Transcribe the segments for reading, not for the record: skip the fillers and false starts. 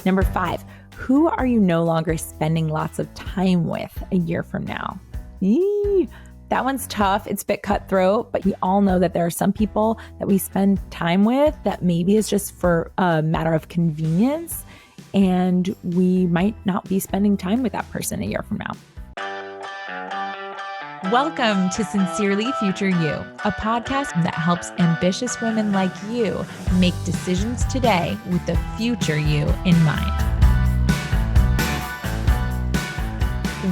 Number 5, who are you no longer spending lots of time with a year from now? That one's tough. It's a bit cutthroat, but we all know that there are some people that we spend time with that maybe is just for a matter of convenience, and we might not be spending time with that person a year from now. Welcome to Sincerely Future You, a podcast that helps ambitious women like you make decisions today with the future you in mind.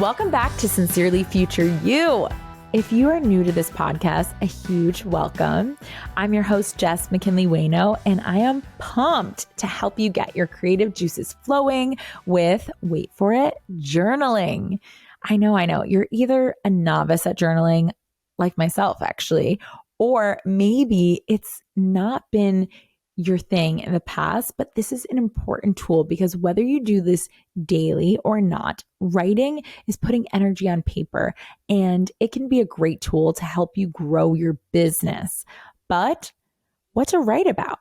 Welcome back to Sincerely Future You. If you are new to this podcast, a huge welcome. I'm your host, Jess McKinley-Wayno, and I am pumped to help you get your creative juices flowing with, wait for it, journaling. I know. You're either a novice at journaling, like myself, actually, or maybe it's not been your thing in the past, but this is an important tool because whether you do this daily or not, writing is putting energy on paper, and it can be a great tool to help you grow your business. But what to write about?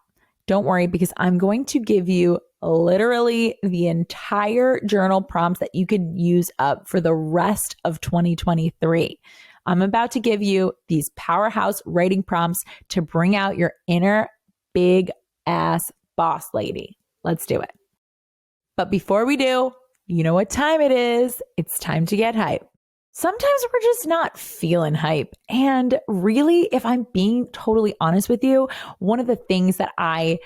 Don't worry, because I'm going to give you literally the entire journal prompts that you could use up for the rest of 2023. I'm about to give you these powerhouse writing prompts to bring out your inner big ass boss lady. Let's do it. But before we do, you know what time it is. It's time to get hype. Sometimes we're just not feeling hype. And really, if I'm being totally honest with you, one of the things that I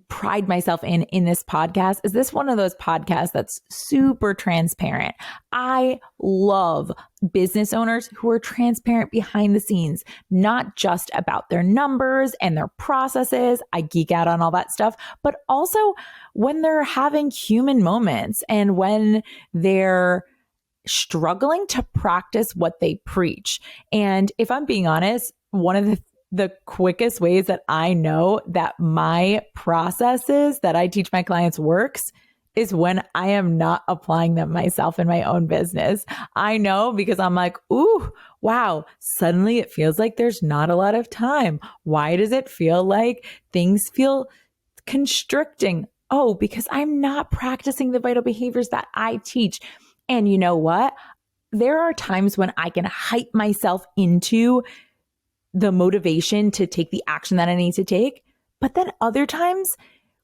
pride myself in this podcast is this one of those podcasts that's super transparent. I love business owners who are transparent behind the scenes, not just about their numbers and their processes. I geek out on all that stuff, but also when they're having human moments and when they're struggling to practice what they preach. And if I'm being honest, one of the quickest ways that I know that my processes that I teach my clients works is when I am not applying them myself in my own business. I know because I'm like, ooh, wow, suddenly it feels like there's not a lot of time. Why does it feel like things feel constricting? Oh, because I'm not practicing the vital behaviors that I teach. And you know what? There are times when I can hype myself into the motivation to take the action that I need to take. But then other times,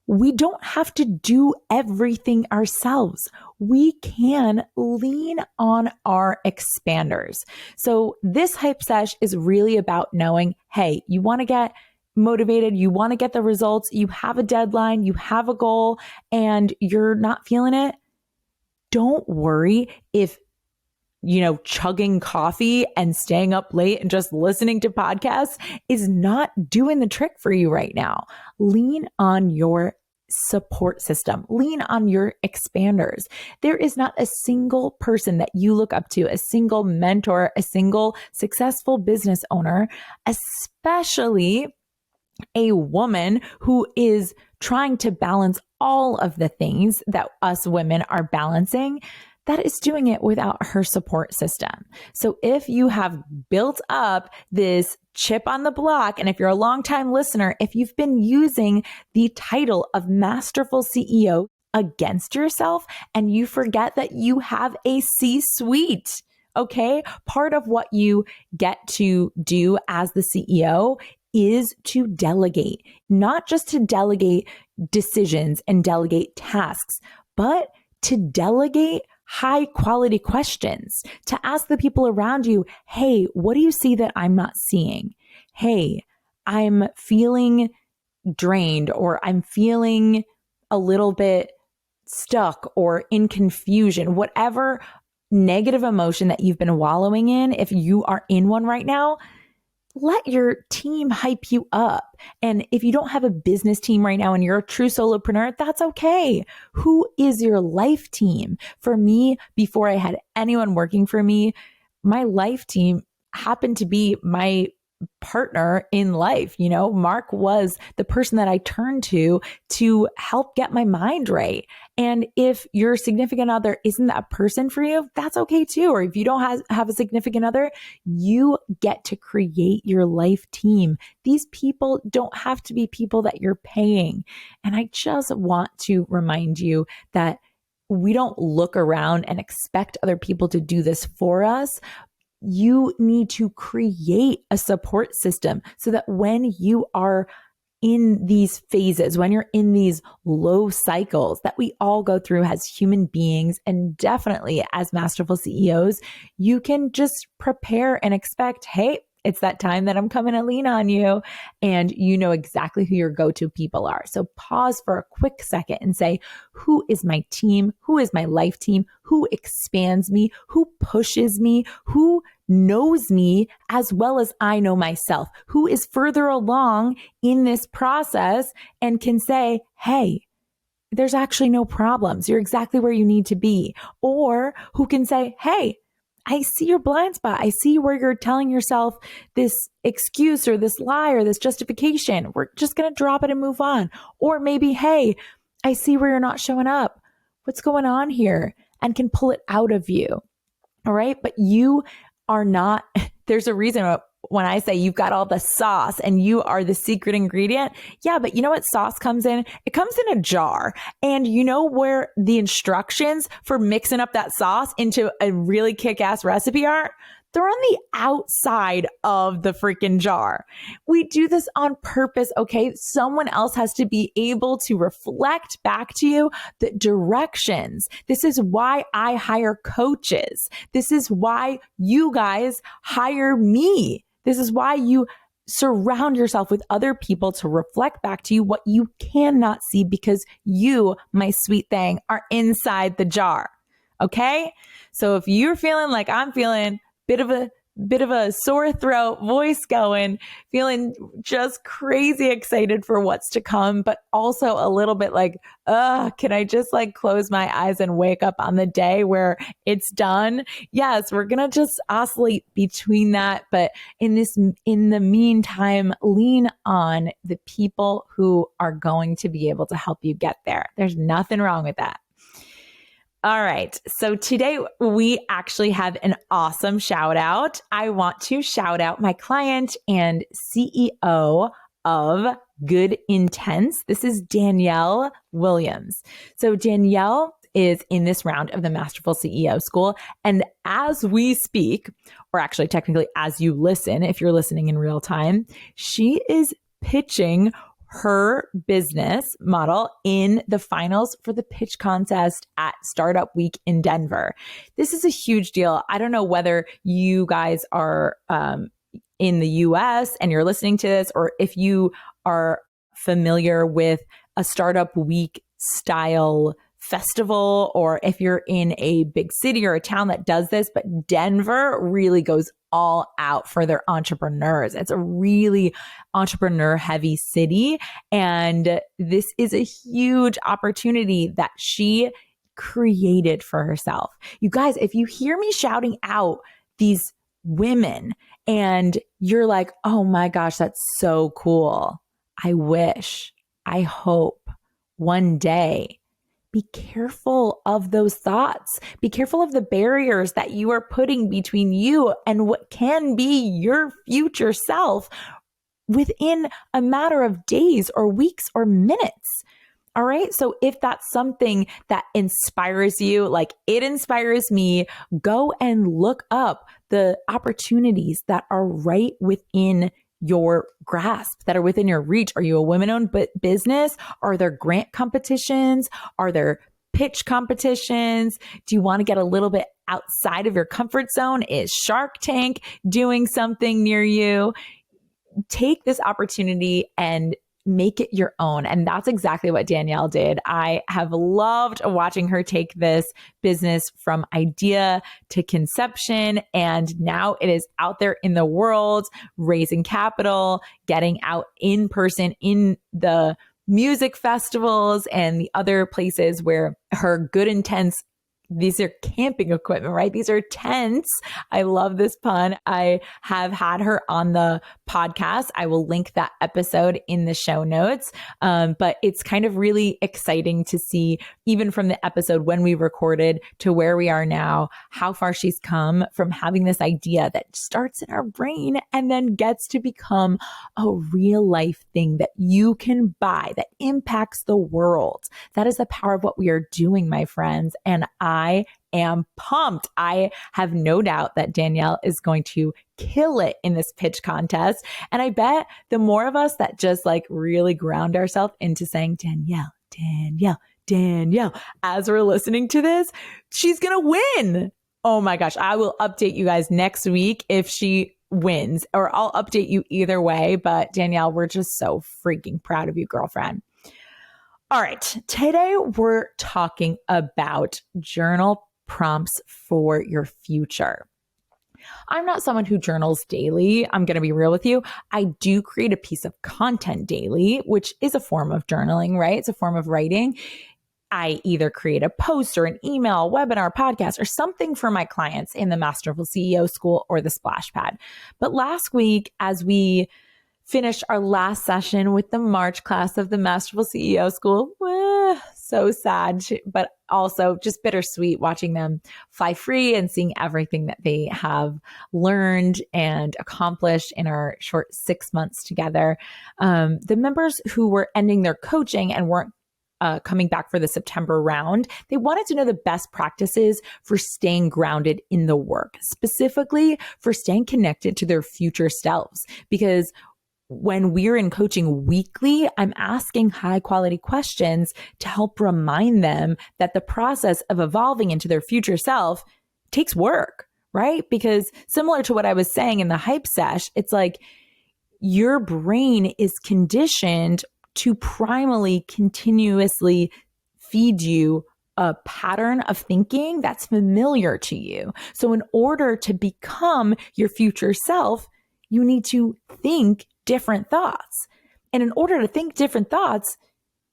we don't have to do everything ourselves. We can lean on our expanders. So this hype sesh is really about knowing, hey, you want to get motivated, you want to get the results, you have a deadline, you have a goal, and you're not feeling it. Don't worry if chugging coffee and staying up late and just listening to podcasts is not doing the trick for you right now. Lean on your support system. Lean on your expanders. There is not a single person that you look up to, a single mentor, a single successful business owner, especially a woman who is trying to balance all of the things that us women are balancing, that is doing it without her support system. So if you have built up this chip on the block, and if you're a longtime listener, if you've been using the title of Masterful CEO against yourself and you forget that you have a C-suite, okay? Part of what you get to do as the CEO is to delegate, not just to delegate decisions and delegate tasks, but to delegate high quality questions, to ask the people around you, hey, what do you see that I'm not seeing? Hey, I'm feeling drained, or I'm feeling a little bit stuck or in confusion, whatever negative emotion that you've been wallowing in. If you are in one right now, let your team hype you up. And if you don't have a business team right now and you're a true solopreneur, that's okay. Who is your life team? For me, before I had anyone working for me, my life team happened to be my partner in life. You know, Mark was the person that I turned to help get my mind right. And if your significant other isn't that person for you, that's okay too. Or if you don't have a significant other, you get to create your life team. These people don't have to be people that you're paying. And I just want to remind you that we don't look around and expect other people to do this for us. You need to create a support system so that when you are in these phases, when you're in these low cycles that we all go through as human beings, and definitely as masterful CEOs, you can just prepare and expect, hey, it's that time that I'm coming to lean on you, and you know exactly who your go-to people are. So pause for a quick second and say, who is my team? Who is my life team? Who expands me? Who pushes me? Who knows me as well as I know myself? Who is further along in this process and can say, hey, there's actually no problems. You're exactly where you need to be. Or who can say, hey, I see your blind spot. I see where you're telling yourself this excuse or this lie or this justification. We're just going to drop it and move on. Or maybe, hey, I see where you're not showing up. What's going on here? And can pull it out of you. All right. But you are not, there's a reason when I say you've got all the sauce and you are the secret ingredient. Yeah, but you know what sauce comes in? It comes in a jar. And you know where the instructions for mixing up that sauce into a really kick-ass recipe are? They're on the outside of the freaking jar. We do this on purpose, okay? Someone else has to be able to reflect back to you the directions. This is why I hire coaches. This is why you guys hire me. This is why you surround yourself with other people to reflect back to you what you cannot see because you, my sweet thing, are inside the jar. Okay? So if you're feeling like I'm feeling bit of a sore throat, voice going, feeling just crazy excited for what's to come, but also a little bit like, can I just like close my eyes and wake up on the day where it's done? Yes, we're going to just oscillate between that. But in the meantime, lean on the people who are going to be able to help you get there. There's nothing wrong with that. All right. So today we actually have an awesome shout out. I want to shout out my client and CEO of Good Intense. This is Danielle Williams. So Danielle is in this round of the Masterful CEO School. And as we speak, or actually technically as you listen, if you're listening in real time, she is pitching her business model in the finals for the pitch contest at Startup Week in Denver. This is a huge deal. I don't know whether you guys are in the US and you're listening to this, or if you are familiar with a Startup Week style festival, or if you're in a big city or a town that does this, but Denver really goes all out for their entrepreneurs. It's a really entrepreneur heavy city. And this is a huge opportunity that she created for herself. You guys, if you hear me shouting out these women and you're like, oh my gosh, that's so cool. I wish, I hope one day. Be careful of those thoughts. Be careful of the barriers that you are putting between you and what can be your future self within a matter of days or weeks or minutes. All right. So if that's something that inspires you, like it inspires me, go and look up the opportunities that are right within your grasp, that are within your reach. Are you a women-owned business? Are there grant competitions? Are there pitch competitions? Do you want to get a little bit outside of your comfort zone? Is Shark Tank doing something near you? Take this opportunity and make it your own. And that's exactly what Danielle did. I have loved watching her take this business from idea to conception. And now it is out there in the world, raising capital, getting out in person in the music festivals and the other places where her Good Intense these are camping equipment, right? These are tents. I love this pun. I have had her on the podcast. I will link that episode in the show notes. But it's kind of really exciting to see, even from the episode when we recorded to where we are now, how far she's come from having this idea that starts in our brain and then gets to become a real life thing that you can buy that impacts the world. That is the power of what we are doing, my friends. And I am pumped. I have no doubt that Danielle is going to kill it in this pitch contest. And I bet the more of us that just like really ground ourselves into saying, Danielle, Danielle, Danielle, as we're listening to this, she's going to win. Oh my gosh. I will update you guys next week if she wins, or I'll update you either way. But Danielle, we're just so freaking proud of you, girlfriend. All right. Today we're talking about journal prompts for your future. I'm not someone who journals daily. I'm going to be real with you. I do create a piece of content daily, which is a form of journaling, right? It's a form of writing. I either create a post or an email, webinar, podcast, or something for my clients in the Masterful CEO School or the Splash Pad. But last week, as we finished our last session with the March class of the Masterful CEO School, so sad, but also just bittersweet watching them fly free and seeing everything that they have learned and accomplished in our short 6 months together. The members who were ending their coaching and weren't coming back for the September round, they wanted to know the best practices for staying grounded in the work, specifically for staying connected to their future selves. Because when we're in coaching weekly, I'm asking high quality questions to help remind them that the process of evolving into their future self takes work, right? Because similar to what I was saying in the hype sesh, it's like your brain is conditioned to primally continuously feed you a pattern of thinking that's familiar to you. So in order to become your future self, you need to think different thoughts. And in order to think different thoughts,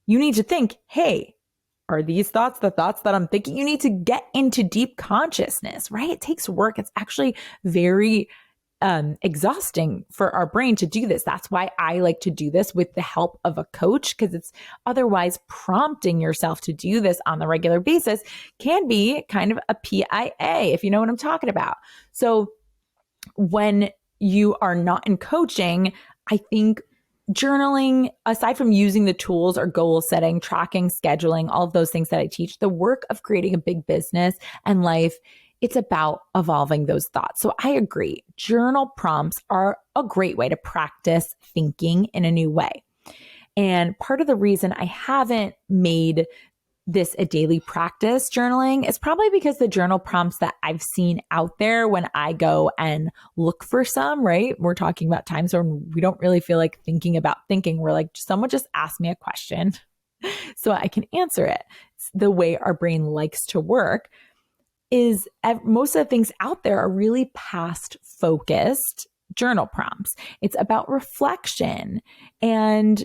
you need to think, hey, are these thoughts the thoughts that I'm thinking? You need to get into deep consciousness, right? It takes work. It's actually very exhausting for our brain to do this. That's why I like to do this with the help of a coach, because it's otherwise prompting yourself to do this on the regular basis can be kind of a PIA, if you know what I'm talking about. So when you are not in coaching, I think journaling, aside from using the tools or goal setting, tracking, scheduling, all of those things that I teach, the work of creating a big business and life, it's about evolving those thoughts. So I agree. Journal prompts are a great way to practice thinking in a new way. And part of the reason I haven't made this a daily practice, journaling, is probably because the journal prompts that I've seen out there when I go and look for some, right? We're talking about times when we don't really feel like thinking about thinking. We're like, someone just asked me a question so I can answer it. It's the way our brain likes to work. Is most of the things out there are really past focused journal prompts. It's about reflection. And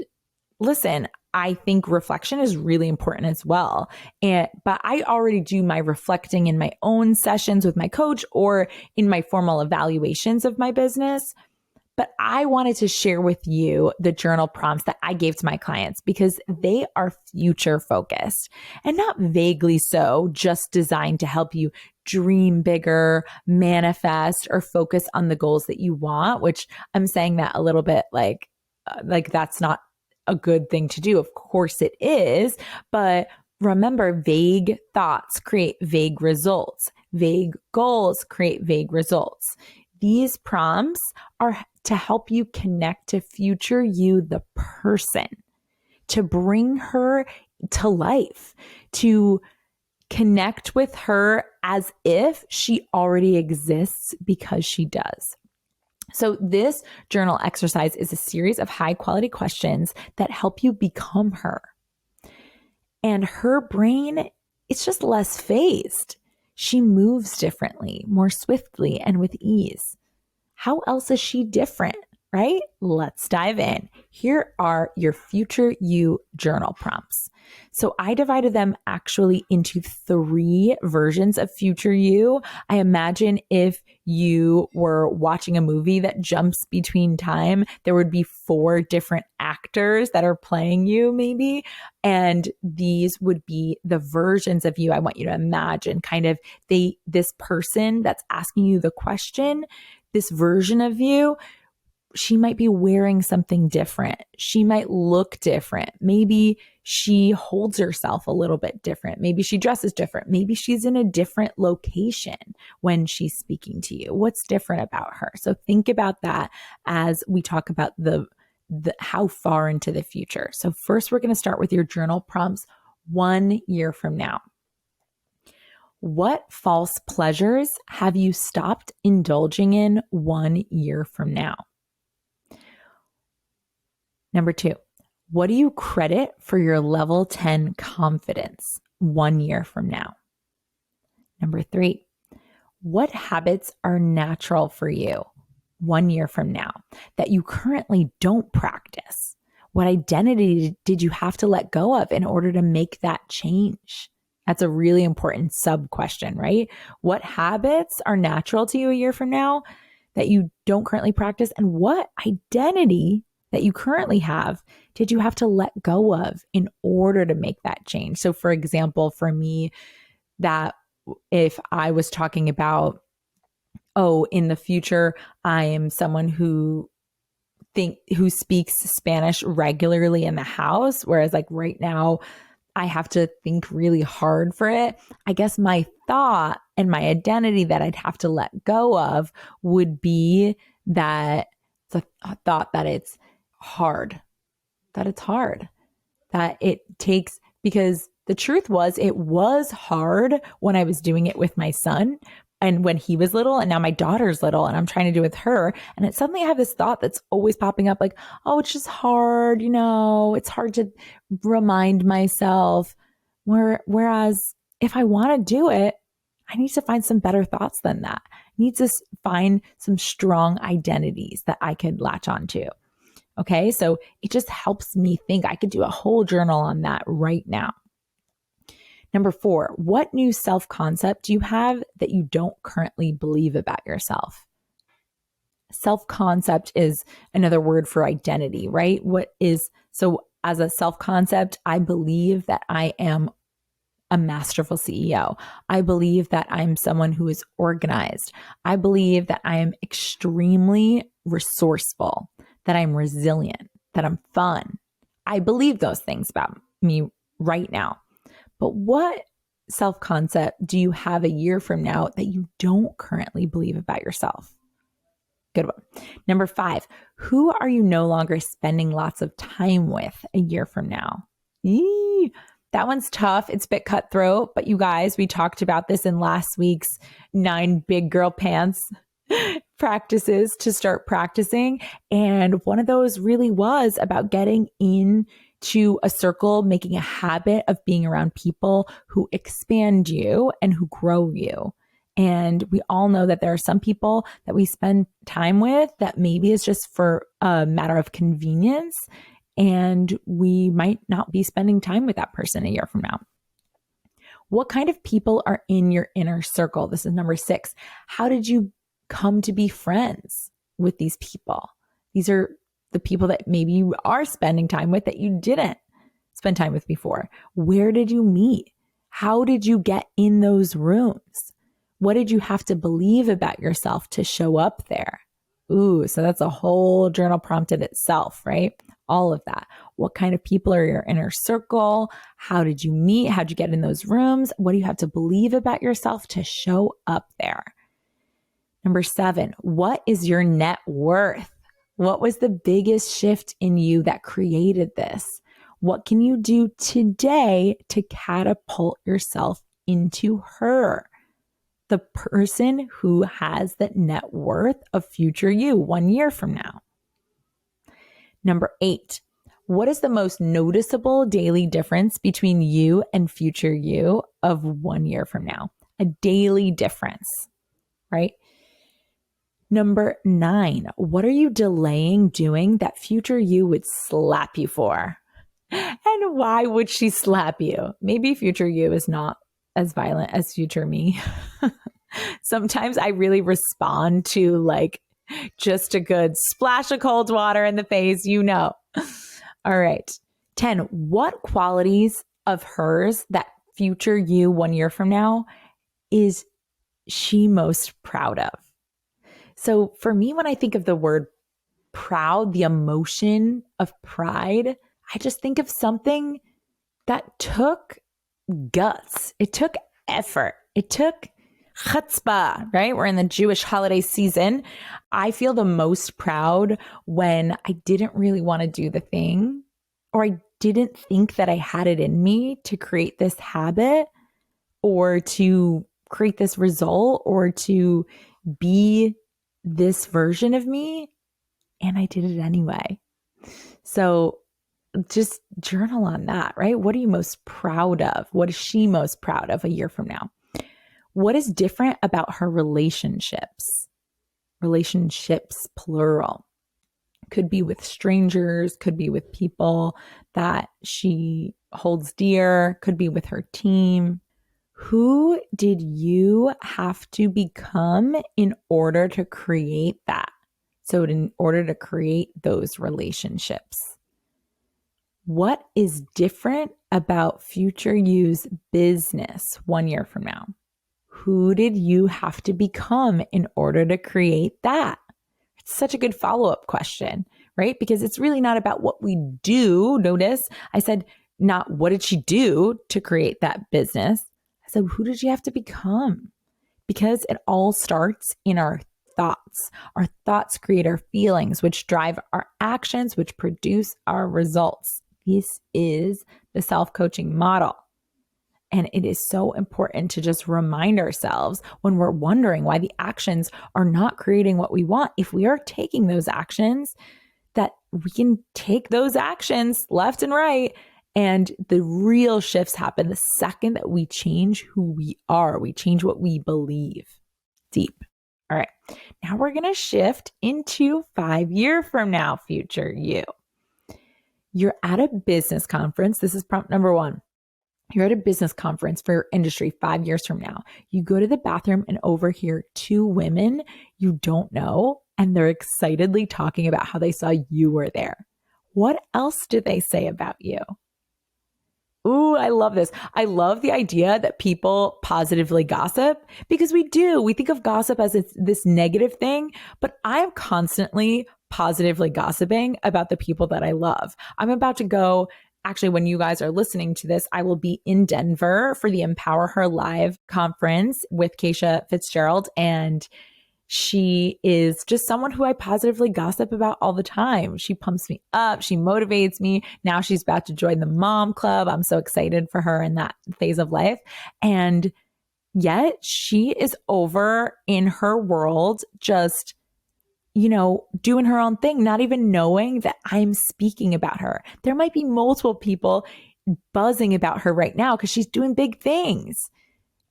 listen, I think reflection is really important as well. But I already do my reflecting in my own sessions with my coach or in my formal evaluations of my business. But I wanted to share with you the journal prompts that I gave to my clients because they are future focused and not vaguely so, just designed to help you dream bigger, manifest, or focus on the goals that you want, which I'm saying that a little bit like that's not a good thing to do. Of course it is, but remember, vague thoughts create vague results. Vague goals create vague results. These prompts are to help you connect to future you, the person, to bring her to life, to connect with her as if she already exists because she does. So this journal exercise is a series of high quality questions that help you become her. And her brain, it's just less phased. She moves differently, more swiftly, and with ease. How else is she different? right? Let's dive in. Here are your future you journal prompts. So I divided them actually into 3 versions of future you. I imagine if you were watching a movie that jumps between time, there would be 4 different actors that are playing you maybe. And these would be the versions of you I want you to imagine, kind of this person that's asking you the question, this version of you, she might be wearing something different. She might look different. Maybe she holds herself a little bit different. Maybe she dresses different. Maybe she's in a different location when she's speaking to you. What's different about her? So think about that as we talk about the how far into the future. So first, we're going to start with your journal prompts 1 year from now. What false pleasures have you stopped indulging in 1 year from now? Number 2, what do you credit for your level 10 confidence 1 year from now? Number 3, what habits are natural for you 1 year from now that you currently don't practice? What identity did you have to let go of in order to make that change? That's a really important sub question, right? What habits are natural to you a year from now that you don't currently practice? And what identity that you currently have did you have to let go of in order to make that change? So for example, for me, that if I was talking about, in the future, I am someone who speaks Spanish regularly in the house, whereas like right now, I have to think really hard for it. I guess my thought and my identity that I'd have to let go of would be that the thought that it's hard, that it takes, because the truth was it was hard when I was doing it with my son and when he was little, and now my daughter's little and I'm trying to do it with her. And it suddenly I have this thought that's always popping up like, oh, it's just hard. It's hard to remind myself. Whereas if I want to do it, I need to find some better thoughts than that. I need to find some strong identities that I could latch onto. Okay. So it just helps me think. I could do a whole journal on that right now. Number 4, what new self-concept do you have that you don't currently believe about yourself? Self-concept is another word for identity, right? So as a self-concept, I believe that I am a masterful CEO. I believe that I'm someone who is organized. I believe that I am extremely resourceful, that I'm resilient, that I'm fun. I believe those things about me right now. But what self-concept do you have a year from now that you don't currently believe about yourself? Good one. Number 5, who are you no longer spending lots of time with a year from now? That one's tough. It's a bit cutthroat, but you guys, we talked about this in last week's 9 big girl pants practices to start practicing. And one of those really was about getting into a circle, making a habit of being around people who expand you and who grow you. And we all know that there are some people that we spend time with that maybe is just for a matter of convenience, and we might not be spending time with that person a year from now. What kind of people are in your inner circle? This is number 6. How did you come to be friends with these people? These are the people that maybe you are spending time with that you didn't spend time with before. Where did you meet? How did you get in those rooms? What did you have to believe about yourself to show up there? So that's a whole journal prompt in itself, right? All of that. What kind of people are your inner circle? How did you meet? How'd you get in those rooms? What do you have to believe about yourself to show up there? Number 7, what is your net worth? What was the biggest shift in you that created this? What can you do today to catapult yourself into her? The person who has the net worth of future you 1 year from now. Number 8, what is the most noticeable daily difference between you and future you of 1 year from now? A daily difference, right? Number 9, what are you delaying doing that future you would slap you for? And why would she slap you? Maybe future you is not as violent as future me. Sometimes I really respond to like just a good splash of cold water in the face, All right. 10, what qualities of hers that future you 1 year from now is she most proud of? So for me, when I think of the word proud, the emotion of pride, I just think of something that took guts. It took effort. It took chutzpah, right? We're in the Jewish holiday season. I feel the most proud when I didn't really want to do the thing, or I didn't think that I had it in me to create this habit or to create this result or to be this version of me, and I did it anyway. So just journal on that, right? What are you most proud of? What is she most proud of a year from now? What is different about her relationships? Relationships, plural. Could be with strangers, could be with people that she holds dear, could be with her team. Who did you have to become in order to create that? So in order to create those relationships, what is different about future you's business 1 year from now? Who did you have to become in order to create that? It's such a good follow-up question, right? Because it's really not about what we do. Notice I said not what did she do to create that business. I said, who did you have to become? Because it all starts in our thoughts. Our thoughts create our feelings, which drive our actions, which produce our results. This is the self-coaching model. And it is so important to just remind ourselves when we're wondering why the actions are not creating what we want. If we are taking those actions, that we can take those actions left and right. And the real shifts happen the second that we change who we are. We change what we believe. Deep. All right. Now we're going to shift into 5 years from now, future you. You're at a business conference. This is prompt number 1. You're at a business conference for your industry 5 years from now. You go to the bathroom and overhear 2 women you don't know, and they're excitedly talking about how they saw you were there. What else do they say about you? Ooh, I love this. I love the idea that people positively gossip because we do. We think of gossip as this negative thing, but I am constantly positively gossiping about the people that I love. I'm about to go. Actually, when you guys are listening to this, I will be in Denver for the Empower Her Live conference with Keisha Fitzgerald. And she is just someone who I positively gossip about all the time. She pumps me up. She motivates me. Now she's about to join the mom club. I'm so excited for her in that phase of life. And yet she is over in her world, just doing her own thing, not even knowing that I'm speaking about her. There might be multiple people buzzing about her right now because she's doing big things.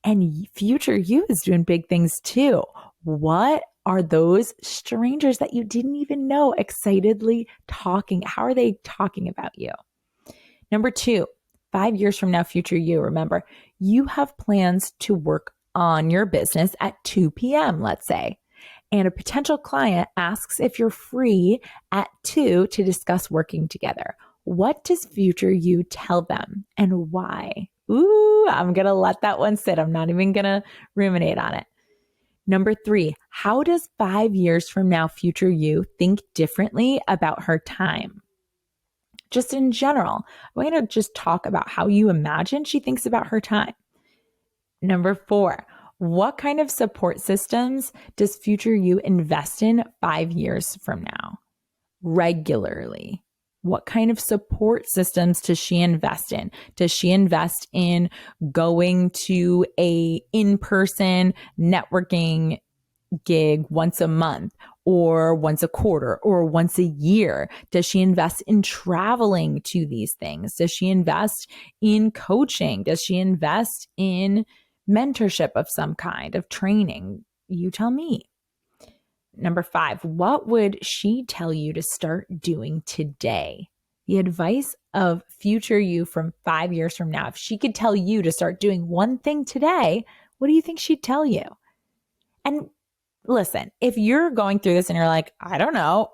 And future you is doing big things too. What are those strangers that you didn't even know excitedly talking? How are they talking about you? Number 2, 5 years from now, future you, remember, you have plans to work on your business at 2 p.m., let's say. And a potential client asks if you're free at 2 to discuss working together. What does future you tell them and why? Ooh, I'm going to let that one sit. I'm not even going to ruminate on it. Number 3, how does 5 years from now future you think differently about her time? Just in general, I'm going to just talk about how you imagine she thinks about her time. Number 4, what kind of support systems does future you invest in 5 years from now? Regularly. What kind of support systems does she invest in? Does she invest in going to a in-person networking gig once a month or once a quarter or once a year? Does she invest in traveling to these things? Does she invest in coaching? Does she invest in mentorship of some kind of training? You tell me. Number 5, what would she tell you to start doing today? The advice of future you from 5 years from now. If she could tell you to start doing one thing today, what do you think she'd tell you? And listen, if you're going through this and you're like, I don't know,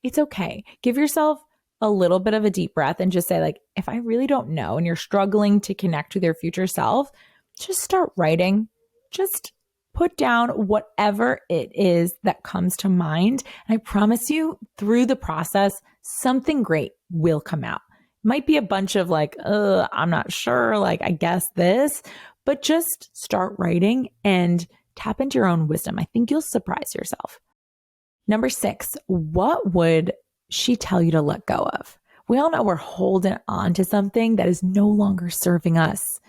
it's okay. Give yourself a little bit of a deep breath and just say, like, if I really don't know and you're struggling to connect with your future self, just start writing. Just put down whatever it is that comes to mind. And I promise you, through the process, something great will come out. Might be a bunch of like, I'm not sure, like, I guess this, but just start writing and tap into your own wisdom. I think you'll surprise yourself. Number 6, what would she tell you to let go of? We all know we're holding on to something that is no longer serving us.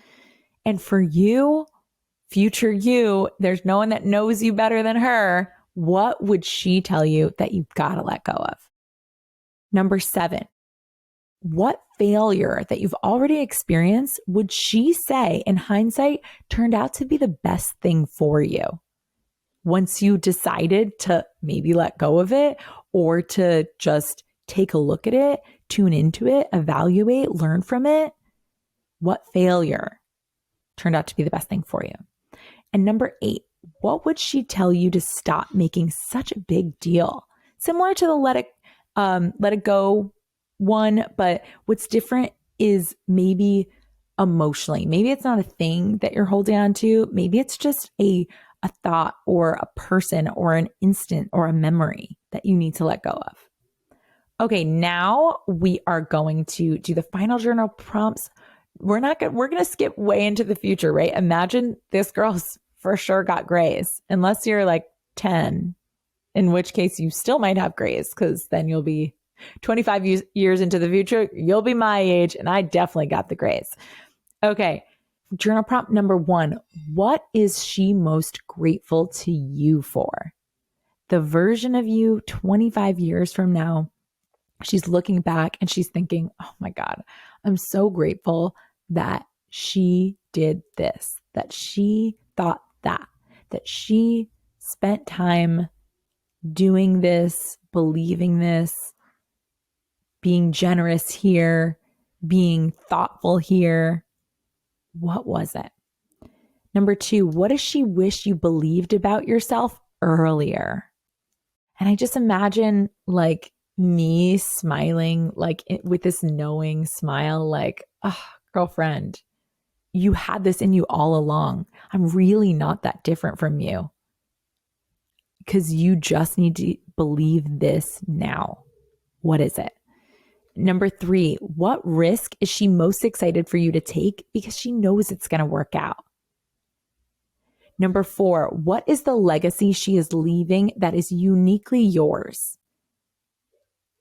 And for you, future you, there's no one that knows you better than her. What would she tell you that you've got to let go of? Number 7, what failure that you've already experienced would she say in hindsight turned out to be the best thing for you? Once you decided to maybe let go of it or to just take a look at it, tune into it, evaluate, learn from it, what failure turned out to be the best thing for you? And number 8, what would she tell you to stop making such a big deal? Similar to the let it go one, but what's different is maybe emotionally. Maybe it's not a thing that you're holding on to. Maybe it's just a thought or a person or an instant or a memory that you need to let go of. Okay, now we are going to do the final journal prompts. We're going to skip way into the future, right? Imagine this girl's for sure got grays, unless you're like 10, in which case you still might have grays because then you'll be 25 years into the future. You'll be my age and I definitely got the grays. Okay. Journal prompt number 1, what is she most grateful to you for? The version of you 25 years from now, she's looking back and she's thinking, oh my God, I'm so grateful that she did this, that she thought that she spent time doing this, believing this, being generous here, being thoughtful here. What was it? Number 2, what does she wish you believed about yourself earlier? And I just imagine like me smiling, like with this knowing smile, like, oh, girlfriend, you had this in you all along. I'm really not that different from you because you just need to believe this now. What is it? Number 3, what risk is she most excited for you to take because she knows it's going to work out? Number 4, what is the legacy she is leaving that is uniquely yours?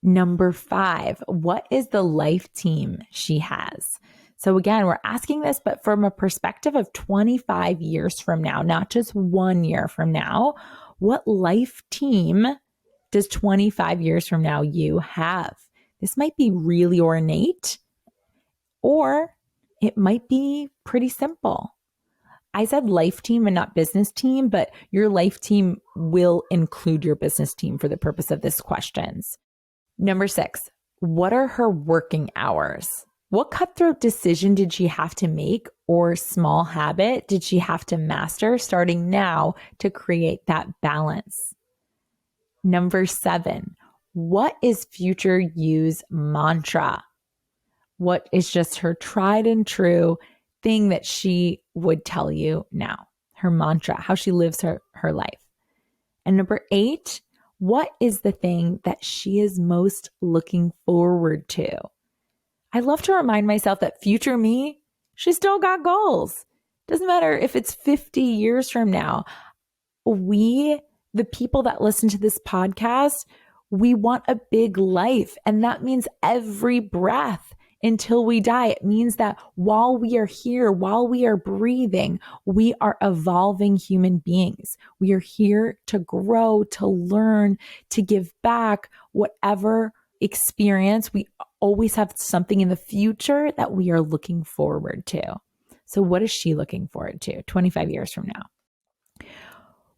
Number 5, what is the life team she has? So again, we're asking this, but from a perspective of 25 years from now, not just 1 year from now, what life team does 25 years from now you have? This might be really ornate, or it might be pretty simple. I said life team and not business team, but your life team will include your business team for the purpose of this questions. Number 6, what are her working hours? What cutthroat decision did she have to make or small habit did she have to master starting now to create that balance? Number 7, what is future you's mantra? What is just her tried and true thing that she would tell you now? Her mantra, how she lives her life. And number 8, what is the thing that she is most looking forward to? I love to remind myself that future me, she still got goals. Doesn't matter if it's 50 years from now. We, the people that listen to this podcast, we want a big life. And that means every breath until we die. It means that while we are here, while we are breathing, we are evolving human beings. We are here to grow, to learn, to give back whatever experience. We always have something in the future that we are looking forward to. So what is she looking forward to 25 years from now?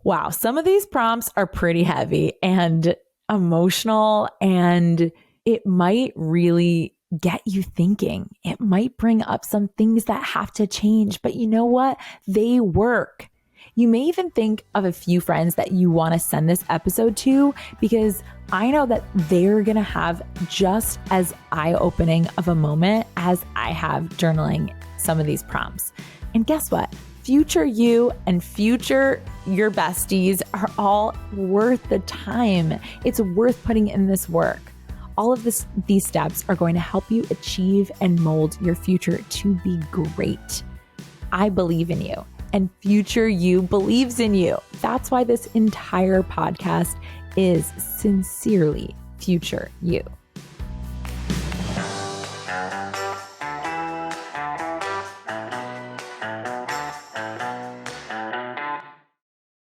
Wow, some of these prompts are pretty heavy and emotional, and it might really get you thinking. It might bring up some things that have to change, but you know what? They work. You may even think of a few friends that you want to send this episode to, because I know that they're going to have just as eye-opening of a moment as I have journaling some of these prompts. And guess what? Future you and future your besties are all worth the time. It's worth putting in this work. All of these steps are going to help you achieve and mold your future to be great. I believe in you, and future you believes in you. That's why this entire podcast is Sincerely Future You.